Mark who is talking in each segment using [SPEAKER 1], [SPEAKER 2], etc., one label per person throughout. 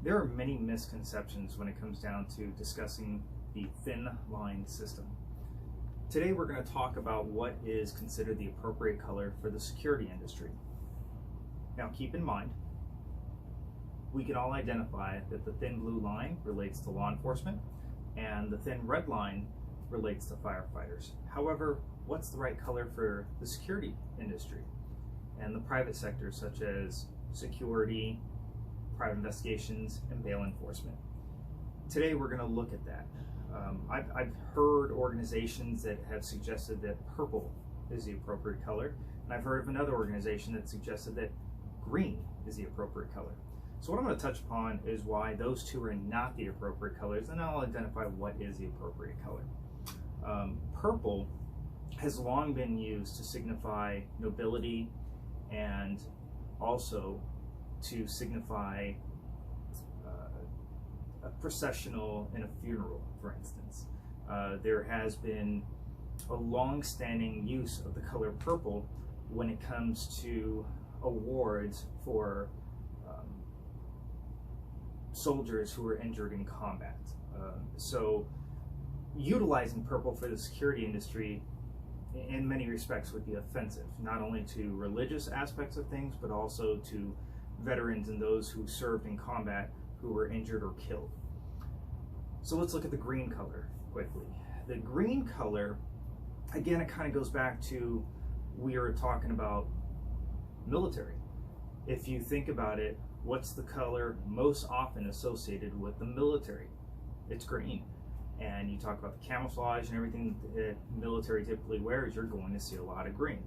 [SPEAKER 1] There are many misconceptions when it comes down to discussing the thin line system. Today we're going to talk about what is considered the appropriate color for the security industry. Now keep in mind, we can all identify that the thin blue line relates to law enforcement and the thin red line relates to firefighters. However, what's the right color for the security industry and the private sector, such as security, private investigations, and bail enforcement? Today we're going to look at that. I've heard organizations that have suggested that purple is the appropriate color, and I've heard of another organization that suggested that green is the appropriate color. So what I'm going to touch upon is why those two are not the appropriate colors, and I'll identify what is the appropriate color. Purple has long been used to signify nobility and also to signify a processional in a funeral, for instance. There has been a long-standing use of the color purple when it comes to awards for soldiers who were injured in combat. So utilizing purple for the security industry in many respects would be offensive, not only to religious aspects of things, but also to veterans and those who served in combat who were injured or killed. So let's look at the green color quickly. The green color, again, it kind of goes back to, we are talking about military. If you think about it, what's the color most often associated with the military? It's green. And you talk about the camouflage and everything that military typically wears, you're going to see a lot of green.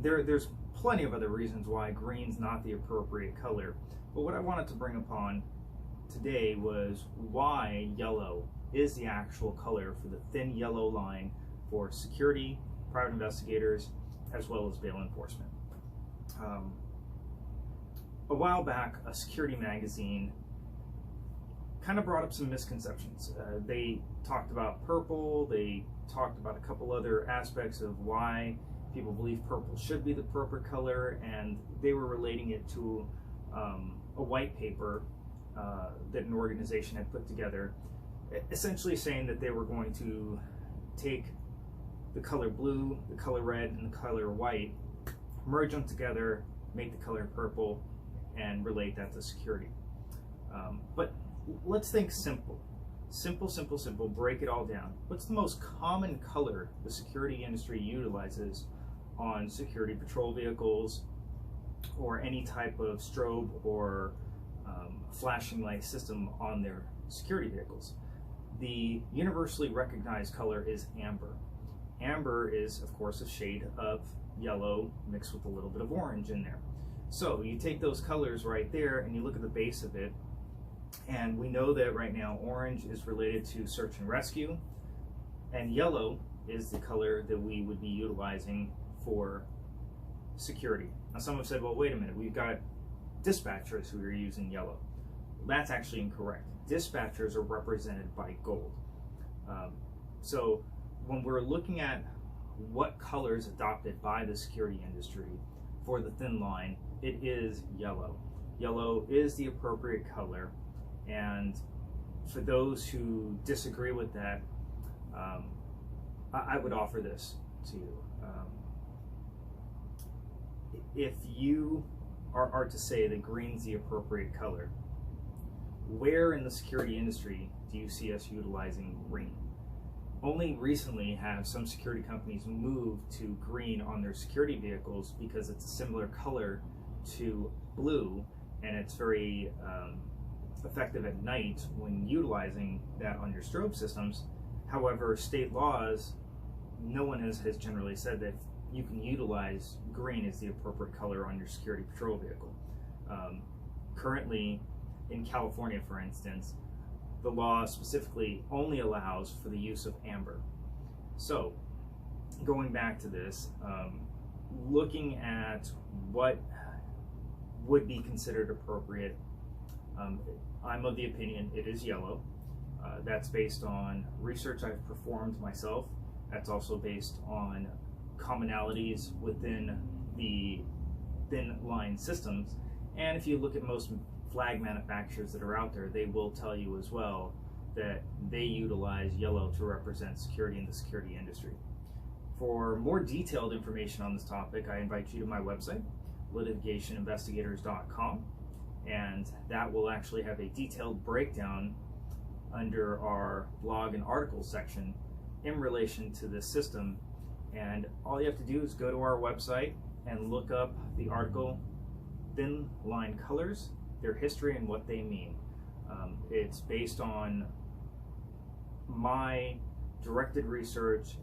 [SPEAKER 1] There's plenty of other reasons why green's not the appropriate color, but what I wanted to bring upon today was why yellow is the actual color for the thin yellow line for security, private investigators, as well as bail enforcement. A while back, a security magazine kind of brought up some misconceptions. They talked about purple, they talked about a couple other aspects of why people believe purple should be the appropriate color, and they were relating it to a white paper that an organization had put together, essentially saying that they were going to take the color blue, the color red, and the color white, merge them together, make the color purple, and relate that to security. But let's think simple. Simple, break it all down. What's the most common color the security industry utilizes on security patrol vehicles or any type of strobe or flashing light system on their security vehicles? The universally recognized color is amber. Amber is, of course, a shade of yellow mixed with a little bit of orange in there. So you take those colors right there and you look at the base of it, and we know that right now orange is related to search and rescue, and yellow is the color that we would be utilizing for security. Now some have said, well, wait a minute, we've got dispatchers who are using yellow. That's actually incorrect. Dispatchers are represented by gold. So when we're looking at what color is adopted by the security industry for the thin line, it is yellow. Yellow is the appropriate color, and for those who disagree with that, I would offer this to you. If you are to say that green's the appropriate color, where in the security industry do you see us utilizing green? Only recently have some security companies moved to green on their security vehicles because it's a similar color to blue, and it's very effective at night when utilizing that on your strobe systems. However, state laws, no one has generally said that you can utilize green as the appropriate color on your security patrol vehicle. Currently, in California, for instance, the law specifically only allows for the use of amber. So, going back to this, looking at what would be considered appropriate, I'm of the opinion it is yellow. That's based on research I've performed myself. That's also based on commonalities within the thin line systems. And if you look at most flag manufacturers that are out there, they will tell you as well that they utilize yellow to represent security in the security industry. For more detailed information on this topic, I invite you to my website, litigationinvestigators.com, and that will actually have a detailed breakdown under our blog and articles section in relation to this system. And all you have to do is go to our website and look up the article, Thin Line Colors, their history and what they mean. It's based on my directed research,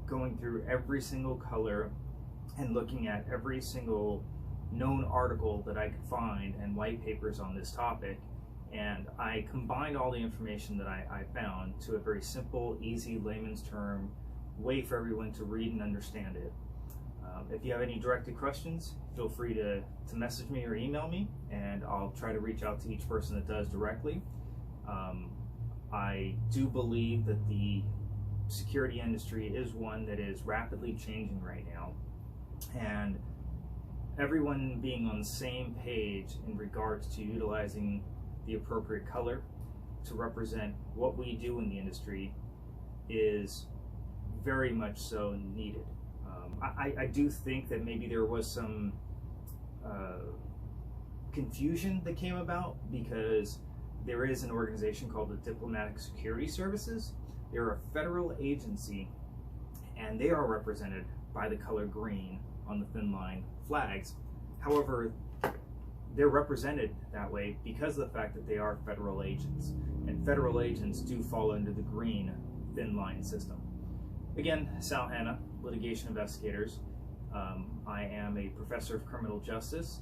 [SPEAKER 1] going through every single color and looking at every single known article that I could find and white papers on this topic, and I combined all the information that I found to a very simple, easy, layman's term way for everyone to read and understand it. If you have any directed questions, feel free to message me or email me, and I'll try to reach out to each person that does directly. I do believe that the security industry is one that is rapidly changing right now, and everyone being on the same page in regards to utilizing the appropriate color to represent what we do in the industry is very much so needed. I do think that maybe there was some confusion that came about because there is an organization called the Diplomatic Security Services. They're a federal agency, and they are represented by the color green on the thin line flags. However, they're represented that way because of the fact that they are federal agents, and federal agents do fall under the green thin line system. Again, Hanna, Litigation Investigators. I am a professor of criminal justice.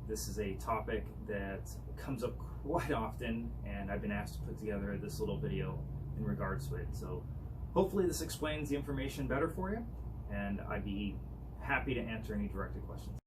[SPEAKER 1] This is a topic that comes up quite often, and I've been asked to put together this little video in regards to it. So hopefully this explains the information better for you, and I'd be happy to answer any directed questions.